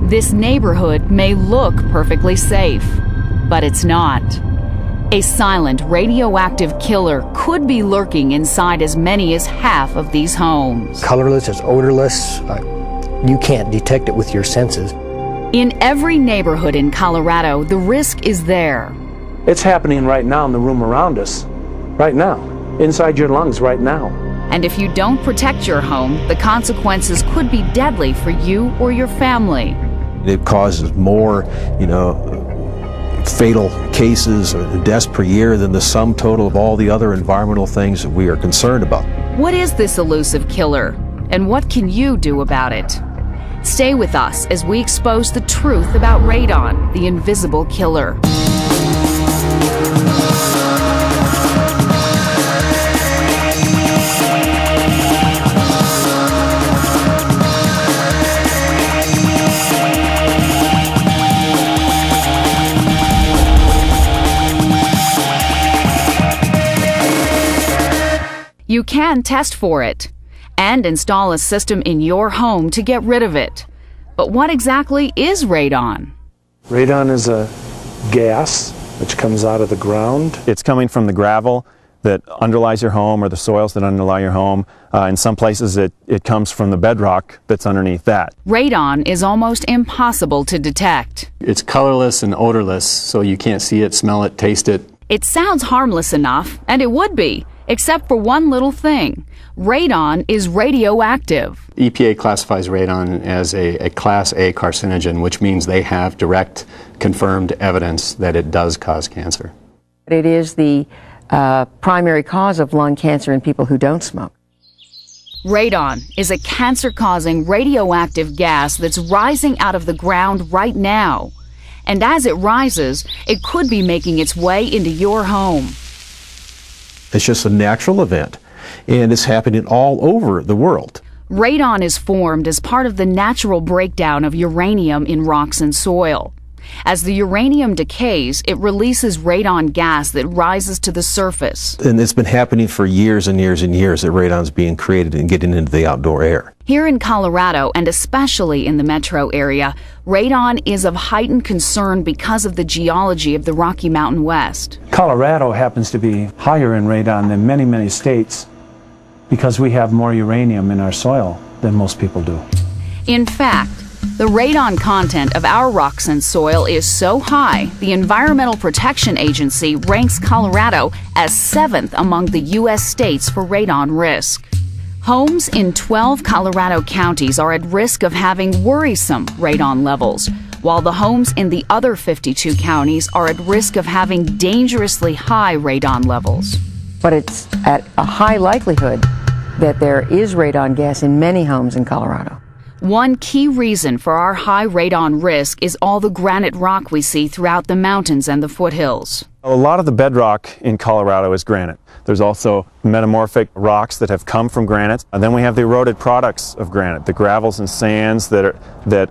This neighborhood may look perfectly safe, but it's not. A silent radioactive killer could be lurking inside as many as half of these homes. Colorless, it's odorless. You can't detect it with your senses. In every neighborhood in Colorado, the risk is there. It's happening right now in the room around us. Right now. Inside your lungs right now. And if you don't protect your home, the consequences could be deadly for you or your family. It causes more, fatal cases or deaths per year than the sum total of all the other environmental things that we are concerned about. What is this elusive killer? And what can you do about it? Stay with us as we expose the truth about radon, the invisible killer. You can test for it and install a system in your home to get rid of it. But what exactly is radon? Radon is a gas which comes out of the ground. It's coming from the gravel that underlies your home or the soils that underlie your home. In some places it comes from the bedrock that's underneath that. Radon is almost impossible to detect. It's colorless and odorless, so you can't see it, smell it, taste it. It sounds harmless enough, and it would be, except for one little thing. Radon is radioactive. EPA classifies radon as a Class A carcinogen, which means they have direct confirmed evidence that it does cause cancer. It is the primary cause of lung cancer in people who don't smoke. Radon is a cancer-causing radioactive gas that's rising out of the ground right now. And as it rises, it could be making its way into your home. It's just a natural event, and it's happening all over the world. Radon is formed as part of the natural breakdown of uranium in rocks and soil. As the uranium decays, it releases radon gas that rises to the surface. And it's been happening for years and years and years that radon's being created and getting into the outdoor air. Here in Colorado, and especially in the metro area, radon is of heightened concern because of the geology of the Rocky Mountain West. Colorado happens to be higher in radon than many, many states because we have more uranium in our soil than most people do. In fact, the radon content of our rocks and soil is so high, the Environmental Protection Agency ranks Colorado as 7th among the U.S. states for radon risk. Homes in 12 Colorado counties are at risk of having worrisome radon levels, while the homes in the other 52 counties are at risk of having dangerously high radon levels. But it's at a high likelihood that there is radon gas in many homes in Colorado. One key reason for our high radon risk is all the granite rock we see throughout the mountains and the foothills. A lot of the bedrock in Colorado is granite. There's also metamorphic rocks that have come from granite. And then we have the eroded products of granite, the gravels and sands that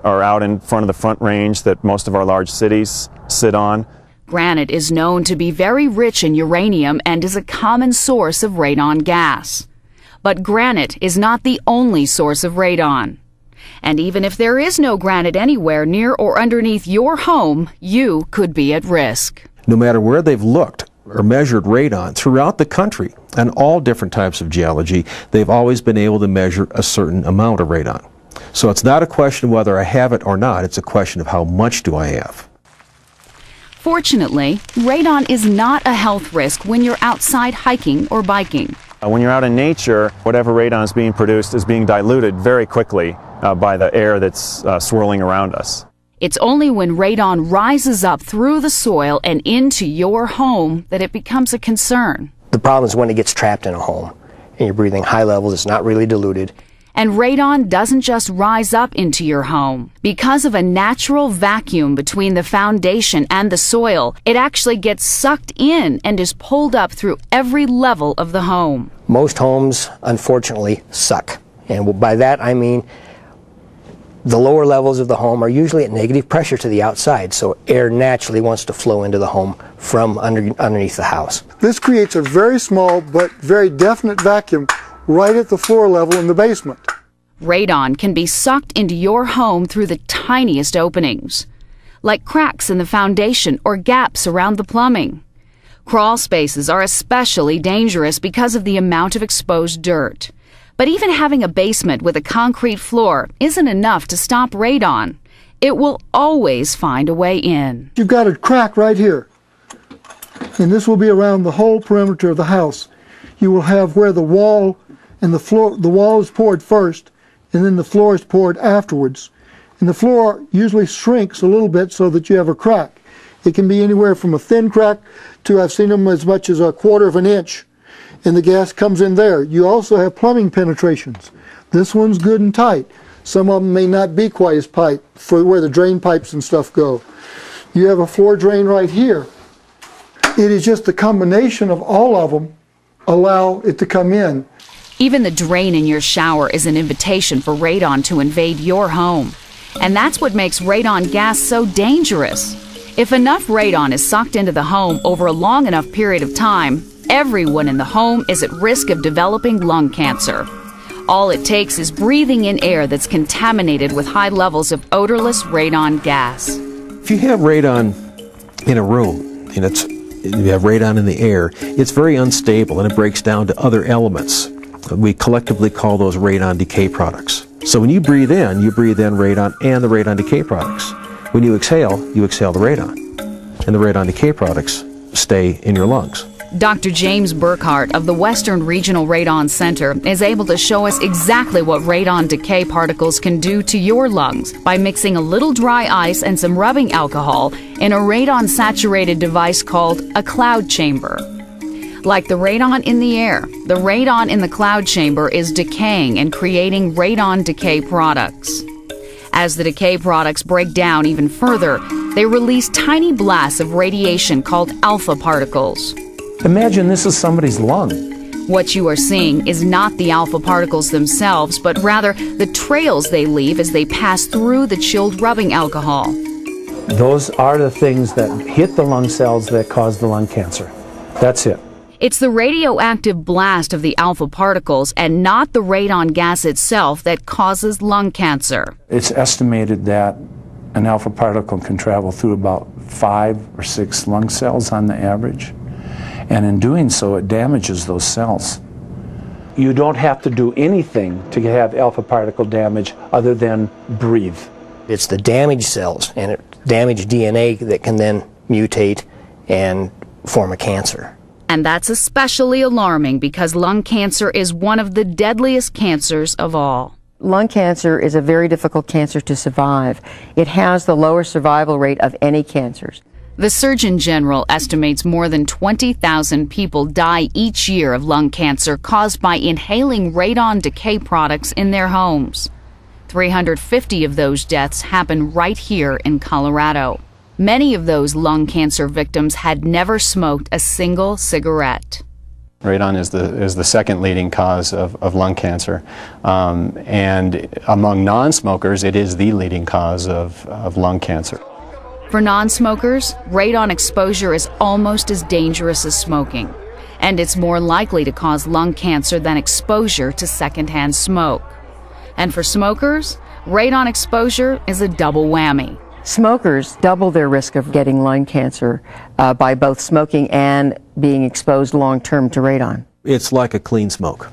are out in front of the Front Range that most of our large cities sit on. Granite is known to be very rich in uranium and is a common source of radon gas. But granite is not the only source of radon. And even if there is no granite anywhere near or underneath your home, you could be at risk. No matter where they've looked or measured radon throughout the country and all different types of geology, they've always been able to measure a certain amount of radon. So it's not a question of whether I have it or not, it's a question of how much do I have. Fortunately, radon is not a health risk when you're outside hiking or biking. When you're out in nature, whatever radon is being produced is being diluted very quickly by the air that's swirling around us. It's only when radon rises up through the soil and into your home that it becomes a concern. The problem is when it gets trapped in a home and you're breathing high levels, it's not really diluted. And radon doesn't just rise up into your home. Because of a natural vacuum between the foundation and the soil, it actually gets sucked in and is pulled up through every level of the home. Most homes, unfortunately, suck. And by that I mean the lower levels of the home are usually at negative pressure to the outside, so air naturally wants to flow into the home from underneath the house. This creates a very small but very definite vacuum right at the floor level in the basement. Radon can be sucked into your home through the tiniest openings, like cracks in the foundation or gaps around the plumbing. Crawl spaces are especially dangerous because of the amount of exposed dirt. But even having a basement with a concrete floor isn't enough to stop radon. It will always find a way in. You've got a crack right here, and this will be around the whole perimeter of the house. You will have where the wall and the wall is poured first, and then the floor is poured afterwards. And the floor usually shrinks a little bit so that you have a crack. It can be anywhere from a thin crack to, I've seen them as much as 1/4 of an inch, and the gas comes in there. You also have plumbing penetrations. This one's good and tight. Some of them may not be quite as tight for where the drain pipes and stuff go. You have a floor drain right here. It is just the combination of all of them allow it to come in. Even the drain in your shower is an invitation for radon to invade your home. And that's what makes radon gas so dangerous. If enough radon is sucked into the home over a long enough period of time, everyone in the home is at risk of developing lung cancer. All it takes is breathing in air that's contaminated with high levels of odorless radon gas. If you have radon in a room, and you have radon in the air, it's very unstable and it breaks down to other elements. We collectively call those radon decay products. So when you breathe in radon and the radon decay products. When you exhale the radon. And the radon decay products stay in your lungs. Dr. James Burkhart of the Western Regional Radon Center is able to show us exactly what radon decay particles can do to your lungs by mixing a little dry ice and some rubbing alcohol in a radon-saturated device called a cloud chamber. Like the radon in the air, the radon in the cloud chamber is decaying and creating radon decay products. As the decay products break down even further, they release tiny blasts of radiation called alpha particles. Imagine this is somebody's lung. What you are seeing is not the alpha particles themselves, but rather the trails they leave as they pass through the chilled rubbing alcohol. Those are the things that hit the lung cells that cause the lung cancer. That's it. It's the radioactive blast of the alpha particles and not the radon gas itself that causes lung cancer. It's estimated that an alpha particle can travel through about 5 or 6 lung cells on the average. And in doing so, it damages those cells. You don't have to do anything to have alpha particle damage other than breathe. It's the damaged cells and damaged DNA that can then mutate and form a cancer. And that's especially alarming because lung cancer is one of the deadliest cancers of all. Lung cancer is a very difficult cancer to survive. It has the lowest survival rate of any cancers. The Surgeon General estimates more than 20,000 people die each year of lung cancer caused by inhaling radon decay products in their homes. 350 of those deaths happen right here in Colorado. Many of those lung cancer victims had never smoked a single cigarette. Radon is the second leading cause of lung cancer, and among non-smokers, it is the leading cause of lung cancer. For non-smokers, radon exposure is almost as dangerous as smoking, and it's more likely to cause lung cancer than exposure to secondhand smoke. And for smokers, radon exposure is a double whammy. Smokers double their risk of getting lung cancer by both smoking and being exposed long-term to radon. It's like a clean smoke.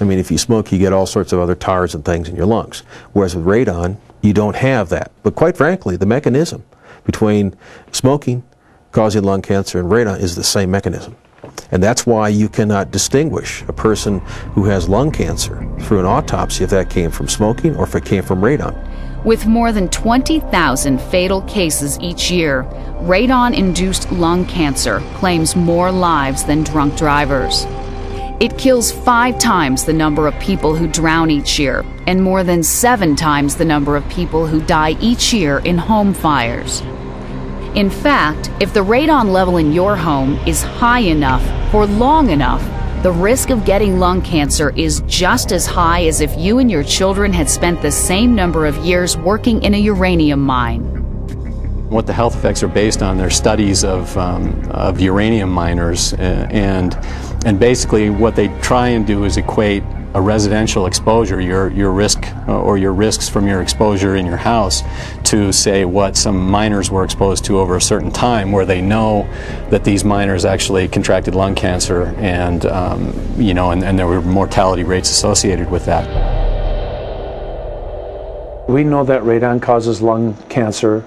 I mean, if you smoke, you get all sorts of other tars and things in your lungs. Whereas with radon, you don't have that. But quite frankly, the mechanism between smoking causing lung cancer and radon is the same mechanism. And that's why you cannot distinguish a person who has lung cancer through an autopsy if that came from smoking or if it came from radon. With more than 20,000 fatal cases each year, radon-induced lung cancer claims more lives than drunk drivers. It kills 5 times the number of people who drown each year, and more than 7 times the number of people who die each year in home fires. In fact, if the radon level in your home is high enough for long enough, the risk of getting lung cancer is just as high as if you and your children had spent the same number of years working in a uranium mine. What the health effects are based on, they're studies of uranium miners, and basically what they try and do is equate a residential exposure, your risk or your risks from your exposure in your house, to say what some miners were exposed to over a certain time, where they know that these miners actually contracted lung cancer, and you know, and there were mortality rates associated with that. We know that radon causes lung cancer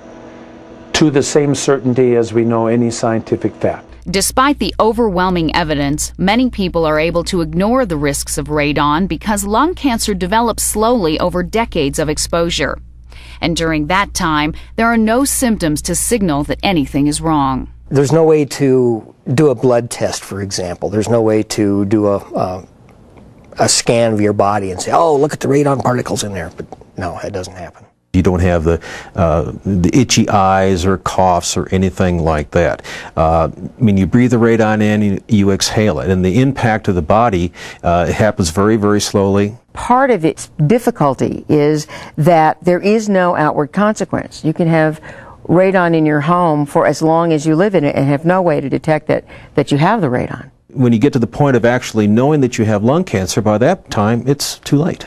to the same certainty as we know any scientific fact. Despite the overwhelming evidence, many people are able to ignore the risks of radon because lung cancer develops slowly over decades of exposure. And during that time, there are no symptoms to signal that anything is wrong. There's no way to do a blood test, for example. There's no way to do a scan of your body and say, oh, look at the radon particles in there. But no, it doesn't happen. You don't have the itchy eyes or coughs or anything like that. I mean, you breathe the radon in, you exhale it, and the impact of the body it happens very, very slowly. Part of its difficulty is that there is no outward consequence. You can have radon in your home for as long as you live in it and have no way to detect that you have the radon. When you get to the point of actually knowing that you have lung cancer, by that time it's too late.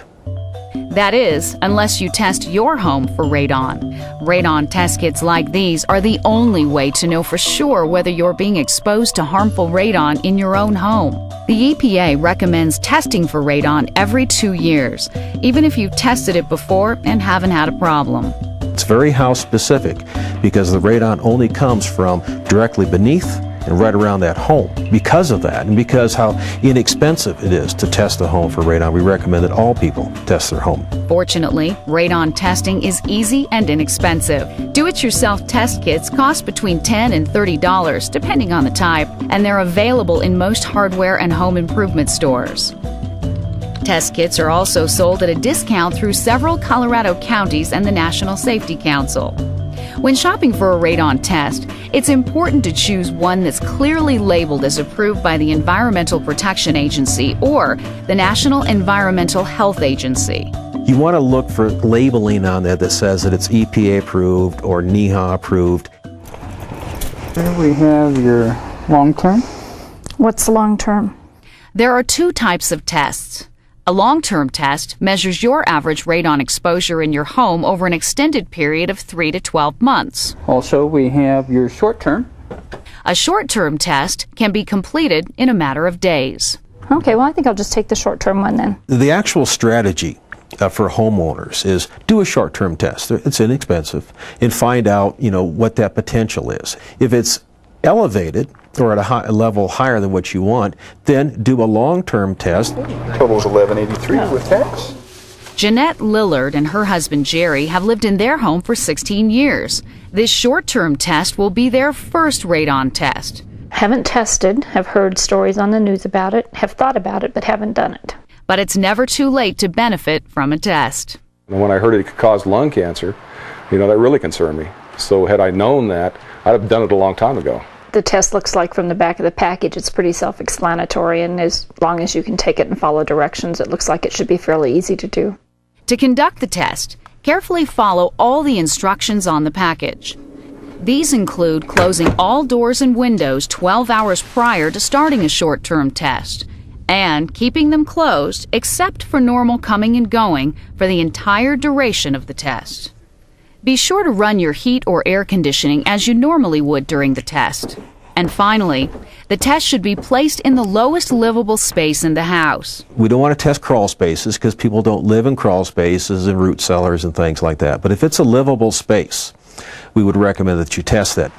That is, unless you test your home for radon. Radon test kits like these are the only way to know for sure whether you're being exposed to harmful radon in your own home. The EPA recommends testing for radon every 2 years, even if you've tested it before and haven't had a problem. It's very house specific because the radon only comes from directly beneath and right around that home. Because of that, and because how inexpensive it is to test a home for radon, we recommend that all people test their home. Fortunately, radon testing is easy and inexpensive. Do-it-yourself test kits cost between $10 and $30, depending on the type, and they're available in most hardware and home improvement stores. Test kits are also sold at a discount through several Colorado counties and the National Safety Council. When shopping for a radon test, it's important to choose one that's clearly labeled as approved by the Environmental Protection Agency or the National Environmental Health Agency. You want to look for labeling on there that says that it's EPA approved or NEHA approved. Here we have your long-term. What's long-term? There are two types of tests. A long-term test measures your average radon exposure in your home over an extended period of 3 to 12 months. Also, we have your short-term. A short-term test can be completed in a matter of days. Okay, well, I think I'll just take the short-term one then. The actual strategy for homeowners is do a short-term test. It's inexpensive, and find out, you know, what that potential is. If it's elevated or at a level higher than what you want, then do a long-term test. Total's $11.83 with tax. Jeanette Lillard and her husband Jerry have lived in their home for 16 years. This short-term test will be their first radon test. Haven't tested, have heard stories on the news about it, have thought about it, but haven't done it. But it's never too late to benefit from a test. When I heard it could cause lung cancer, you know, that really concerned me. So had I known that, I'd have done it a long time ago. The test looks like from the back of the package, it's pretty self-explanatory, and as long as you can take it and follow directions, it looks like it should be fairly easy to do. To conduct the test, carefully follow all the instructions on the package. These include closing all doors and windows 12 hours prior to starting a short-term test, and keeping them closed except for normal coming and going for the entire duration of the test. Be sure to run your heat or air conditioning as you normally would during the test. And finally, the test should be placed in the lowest livable space in the house. We don't want to test crawl spaces because people don't live in crawl spaces and root cellars and things like that. But if it's a livable space, we would recommend that you test that.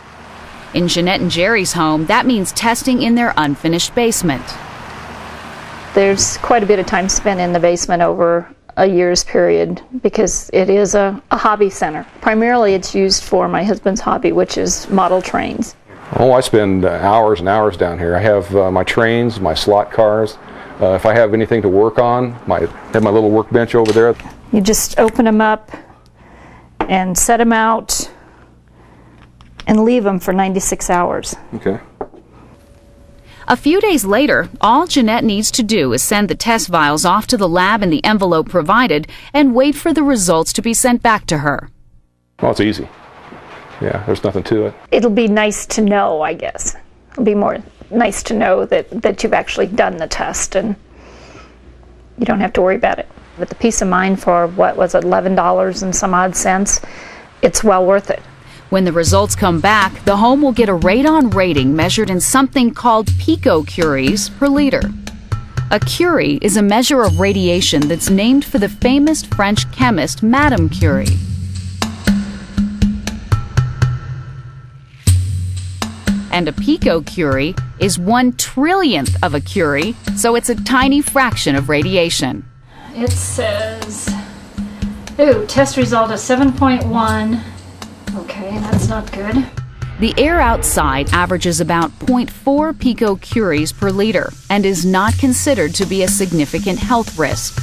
In Jeanette and Jerry's home, that means testing in their unfinished basement. There's quite a bit of time spent in the basement over a year's period because it is a hobby center. Primarily it's used for my husband's hobby, which is model trains. Oh, I spend hours and hours down here. I have my trains, my slot cars. If I have anything to work on, I have my little workbench over there. You just open them up and set them out and leave them for 96 hours. Okay. A few days later, all Jeanette needs to do is send the test vials off to the lab in the envelope provided and wait for the results to be sent back to her. Well, it's easy. Yeah, there's nothing to it. It'll be nice to know, I guess. It'll be more nice to know that you've actually done the test and you don't have to worry about it. But the peace of mind for, what was it, $11 and some odd cents, it's well worth it. When the results come back, the home will get a radon rating measured in something called picocuries per liter. A curie is a measure of radiation that's named for the famous French chemist Madame Curie. And a picocurie is 1/1,000,000th of a curie, so it's a tiny fraction of radiation. It says, test result is 7.1. Okay, that's not good. The air outside averages about 0.4 picocuries per liter and is not considered to be a significant health risk.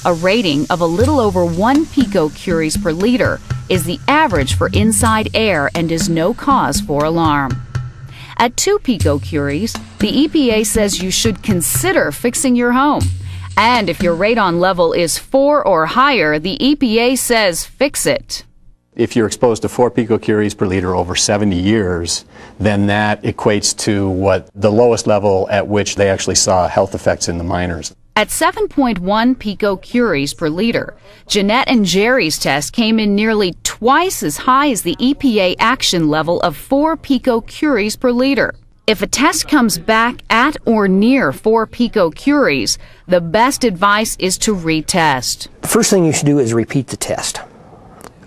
A rating of a little over 1 picocuries per liter is the average for inside air and is no cause for alarm. At 2 picocuries, the EPA says you should consider fixing your home. And if your radon level is 4 or higher, the EPA says fix it. If you're exposed to 4 picocuries per liter over 70 years, then that equates to what the lowest level at which they actually saw health effects in the miners. At 7.1 picocuries per liter, Jeanette and Jerry's test came in nearly twice as high as the EPA action level of 4 picocuries per liter. If a test comes back at or near 4 picocuries, the best advice is to retest. The first thing you should do is repeat the test.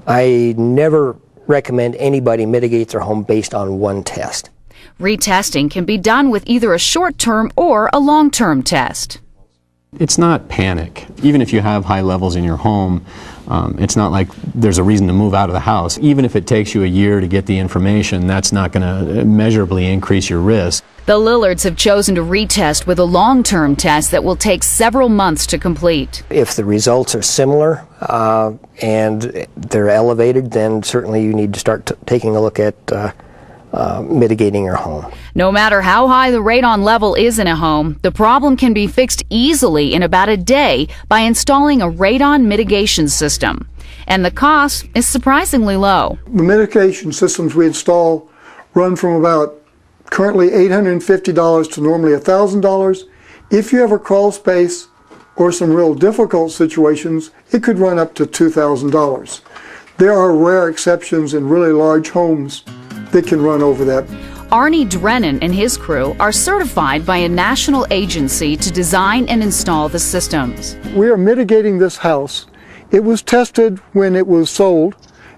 I never recommend anybody mitigate their home based on one test. Retesting can be done with either a short-term or a long-term test. It's not panic. Even if you have high levels in your home, it's not like there's a reason to move out of the house. Even if it takes you a year to get the information, that's not going to measurably increase your risk. The Lillards have chosen to retest with a long-term test that will take several months to complete. If the results are similar and they're elevated, then certainly you need to start taking a look at mitigating your home. No matter how high the radon level is in a home, the problem can be fixed easily in about a day by installing a radon mitigation system. And the cost is surprisingly low. The mitigation systems we install run from about currently $850 to normally $1,000. If you have a crawl space or some real difficult situations, it could run up to $2,000. There are rare exceptions in really large homes that can run over that. Arnie Drennan and his crew are certified by a national agency to design and install the systems. We are mitigating this house. It was tested when it was sold,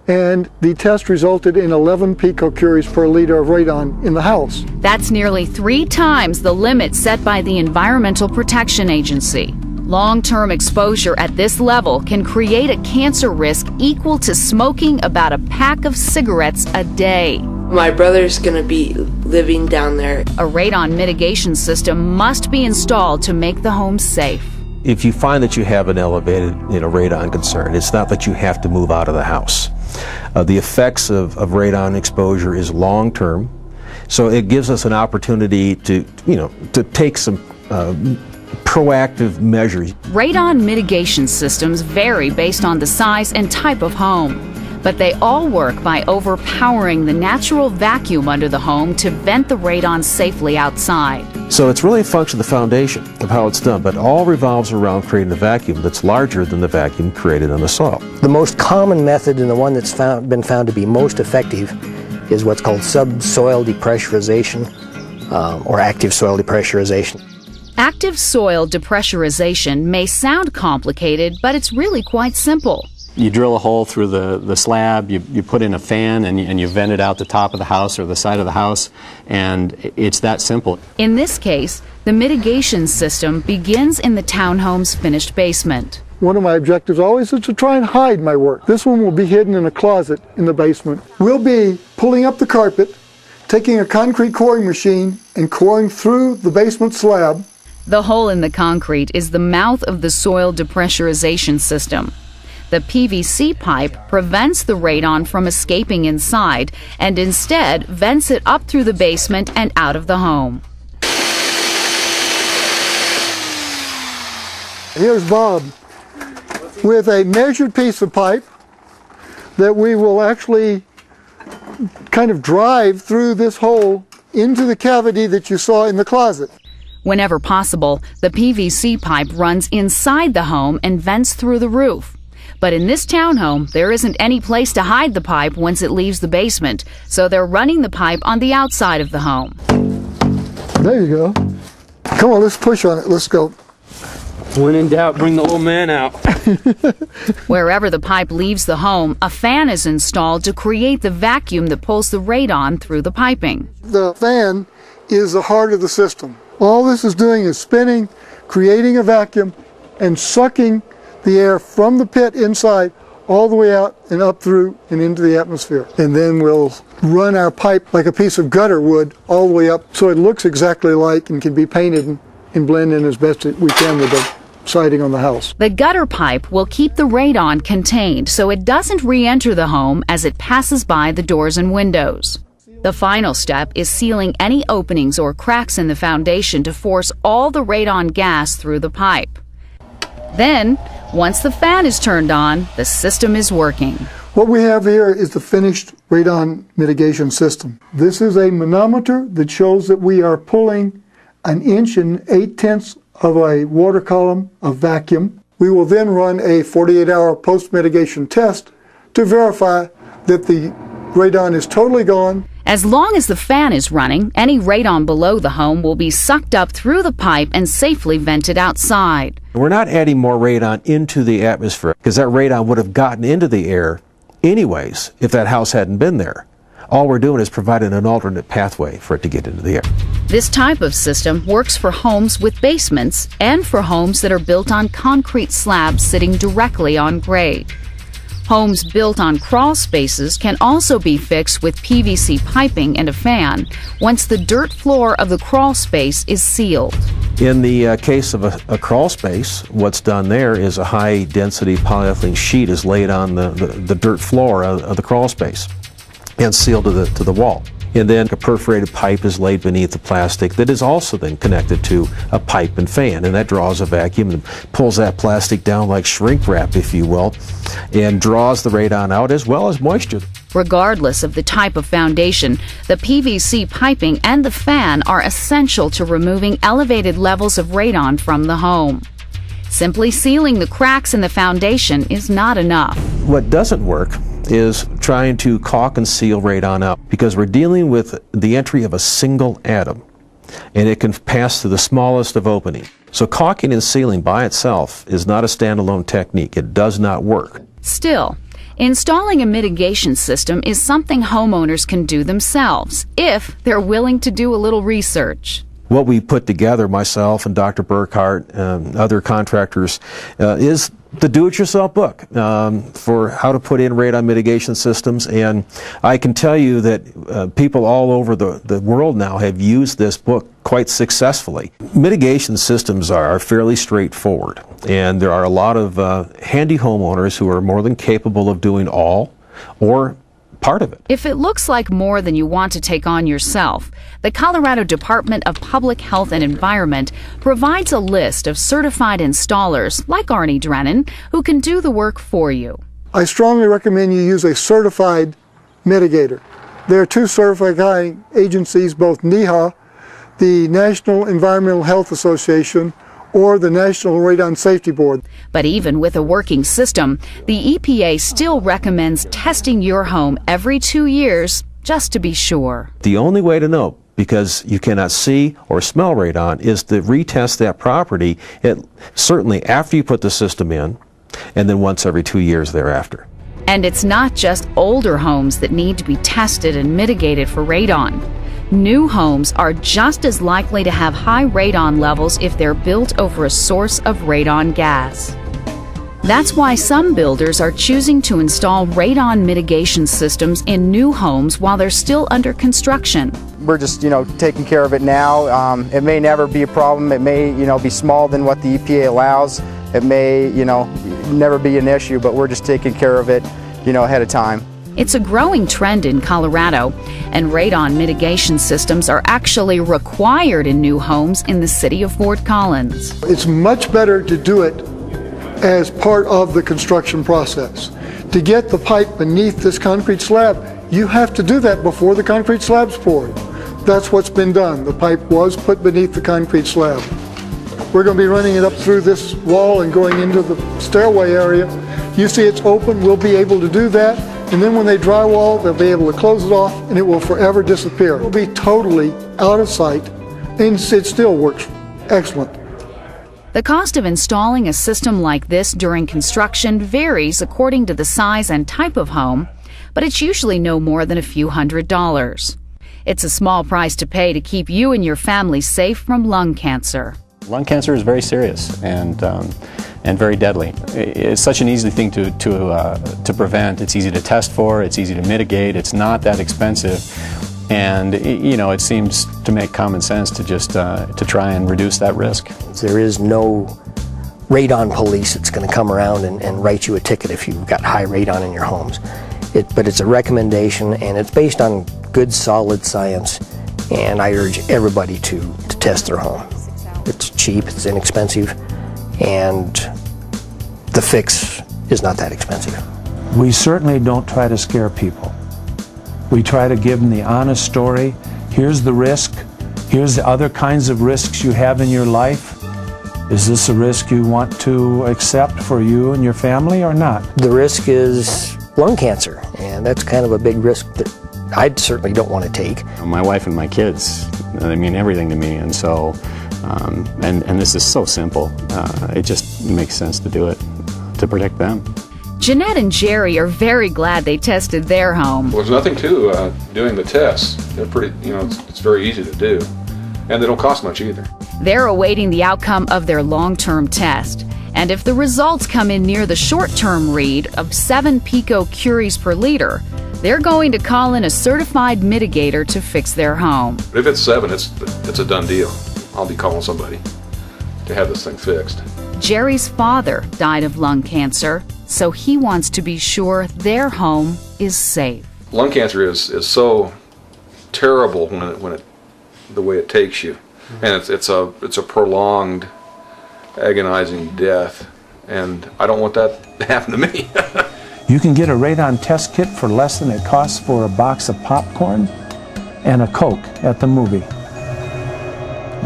and the test resulted in 11 picocuries per liter of radon in the house. That's nearly 3 times the limit set by the Environmental Protection Agency. Long-term exposure at this level can create a cancer risk equal to smoking about a pack of cigarettes a day. My brother's going to be living down there. A radon mitigation system must be installed to make the home safe. If you find that you have an elevated radon concern, it's not that you have to move out of the house. The effects of radon exposure is long-term, so it gives us an opportunity to take some proactive measures. Radon mitigation systems vary based on the size and type of home, but they all work by overpowering the natural vacuum under the home to vent the radon safely outside. So it's really a function of the foundation of how it's done, but all revolves around creating a vacuum that's larger than the vacuum created on the soil. The most common method and the one that's been found to be most effective is what's called subsoil depressurization or active soil depressurization. Active soil depressurization may sound complicated, but it's really quite simple. You drill a hole through the slab, you put in a fan, and you vent it out the top of the house or the side of the house, and it's that simple. In this case, the mitigation system begins in the townhome's finished basement. One of my objectives always is to try and hide my work. This one will be hidden in a closet in the basement. We'll be pulling up the carpet, taking a concrete coring machine, and coring through the basement slab. The hole in the concrete is the mouth of the soil depressurization system. The PVC pipe prevents the radon from escaping inside and instead vents it up through the basement and out of the home. Here's Bob with a measured piece of pipe that we will actually kind of drive through this hole into the cavity that you saw in the closet. Whenever possible, the PVC pipe runs inside the home and vents through the roof. But in this townhome, there isn't any place to hide the pipe once it leaves the basement, so they're running the pipe on the outside of the home. There you go. Come on, let's push on it. Let's go. When in doubt, bring the old man out. Wherever the pipe leaves the home, a fan is installed to create the vacuum that pulls the radon through the piping. The fan is the heart of the system. All this is doing is spinning, creating a vacuum, and sucking the air from the pit inside all the way out and up through and into the atmosphere. And then we'll run our pipe like a piece of gutter wood all the way up so it looks exactly like and can be painted and blend in as best we can with the siding on the house. The gutter pipe will keep the radon contained so it doesn't re-enter the home as it passes by the doors and windows. The final step is sealing any openings or cracks in the foundation to force all the radon gas through the pipe. Then, once the fan is turned on, the system is working. What we have here is the finished radon mitigation system. This is a manometer that shows that we are pulling 1 inch and 8/10 of a water column of vacuum. We will then run a 48-hour post-mitigation test to verify that the radon is totally gone. As long as the fan is running, any radon below the home will be sucked up through the pipe and safely vented outside. We're not adding more radon into the atmosphere because that radon would have gotten into the air anyways if that house hadn't been there. All we're doing is providing an alternate pathway for it to get into the air. This type of system works for homes with basements and for homes that are built on concrete slabs sitting directly on grade. Homes built on crawl spaces can also be fixed with PVC piping and a fan once the dirt floor of the crawl space is sealed. In the case of a crawl space, what's done there is a high-density polyethylene sheet is laid on the dirt floor of the crawl space and sealed to the wall. And then a perforated pipe is laid beneath the plastic that is also then connected to a pipe and fan, and that draws a vacuum and pulls that plastic down like shrink wrap, if you will, and draws the radon out as well as moisture. Regardless of the type of foundation, the PVC piping and the fan are essential to removing elevated levels of radon from the home. Simply sealing the cracks in the foundation is not enough. What doesn't work is trying to caulk and seal radon out because we're dealing with the entry of a single atom and it can pass through the smallest of openings. So caulking and sealing by itself is not a standalone technique. It does not work. Still, installing a mitigation system is something homeowners can do themselves if they're willing to do a little research. What we put together, myself and Dr. Burkhart and other contractors, is the do-it-yourself book for how to put in radon mitigation systems. And I can tell you that people all over the world now have used this book quite successfully. Mitigation systems are fairly straightforward, and there are a lot of handy homeowners who are more than capable of doing all or part of it. If it looks like more than you want to take on yourself, the Colorado Department of Public Health and Environment provides a list of certified installers like Arnie Drennan who can do the work for you. I strongly recommend you use a certified mitigator. There are two certifying agencies, both NEHA, the National Environmental Health Association, or the National Radon Safety Board. But even with a working system, the EPA still recommends testing your home every 2 years just to be sure. The only way to know, because you cannot see or smell radon, is to retest that property certainly after you put the system in and then once every 2 years thereafter. And it's not just older homes that need to be tested and mitigated for radon. New homes are just as likely to have high radon levels if they're built over a source of radon gas. That's why some builders are choosing to install radon mitigation systems in new homes while they're still under construction. We're just, taking care of it now. It may never be a problem. It may, be smaller than what the EPA allows. It may, never be an issue, but we're just taking care of it, ahead of time. It's a growing trend in Colorado, and radon mitigation systems are actually required in new homes in the city of Fort Collins. It's much better to do it as part of the construction process. To get the pipe beneath this concrete slab, you have to do that before the concrete slab's poured. That's what's been done. The pipe was put beneath the concrete slab. We're going to be running it up through this wall and going into the stairway area. You see it's open, we'll be able to do that, and then when they drywall, they'll be able to close it off and it will forever disappear. It will be totally out of sight, and it still works excellent. The cost of installing a system like this during construction varies according to the size and type of home, but it's usually no more than a few $100s. It's a small price to pay to keep you and your family safe from lung cancer. Lung cancer is very serious and very deadly. It's such an easy thing to prevent. It's easy to test for. It's easy to mitigate. It's not that expensive, and you know, it seems to make common sense to just to try and reduce that risk. There is no radon police that's going to come around and write you a ticket if you've got high radon in your homes. But it's a recommendation, and it's based on good, solid science, and I urge everybody to test their home. It's cheap, it's inexpensive, and the fix is not that expensive. We certainly don't try to scare people. We try to give them the honest story. Here's the risk. Here's the other kinds of risks you have in your life. Is this a risk you want to accept for you and your family or not? The risk is lung cancer, and that's kind of a big risk that I certainly don't want to take. My wife and my kids, they mean everything to me, and so, and this is so simple. It just makes sense to do it, to protect them. Jeanette and Jerry are very glad they tested their home. Well, there's nothing to doing the tests. They're pretty, you know, it's very easy to do, and they don't cost much either. They're awaiting the outcome of their long-term test. And if the results come in near the short-term read of 7 picocuries per liter, they're going to call in a certified mitigator to fix their home. If it's 7, it's a done deal. I'll be calling somebody to have this thing fixed. Jerry's father died of lung cancer, so he wants to be sure their home is safe. Lung cancer is so terrible when the way it takes you, and it's a prolonged, agonizing death, and I don't want that to happen to me. You can get a radon test kit for less than it costs for a box of popcorn and a Coke at the movie.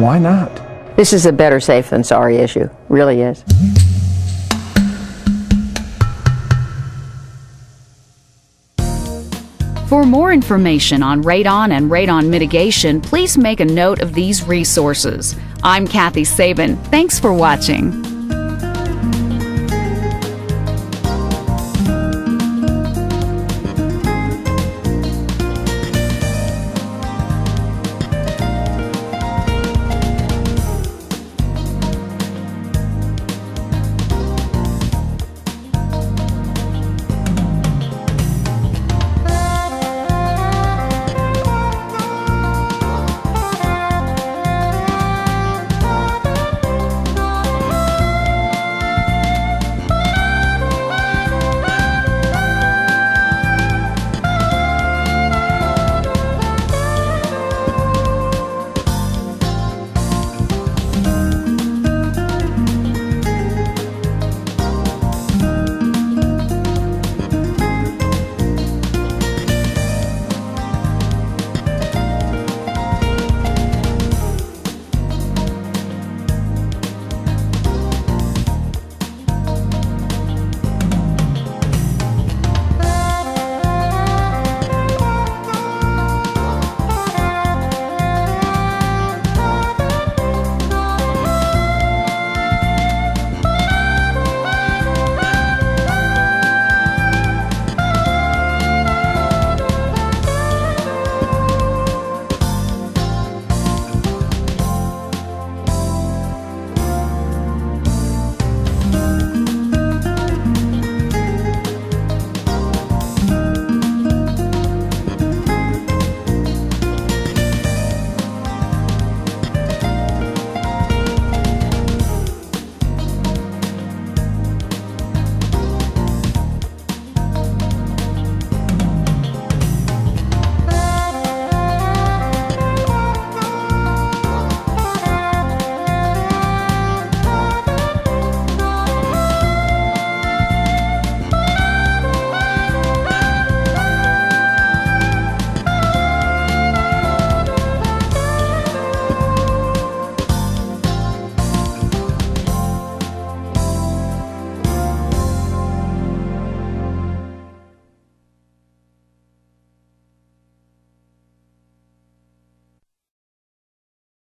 Why not? This is a better safe than sorry issue. Really is. For more information on radon and radon mitigation, please make a note of these resources. I'm Kathy Sabin. Thanks for watching.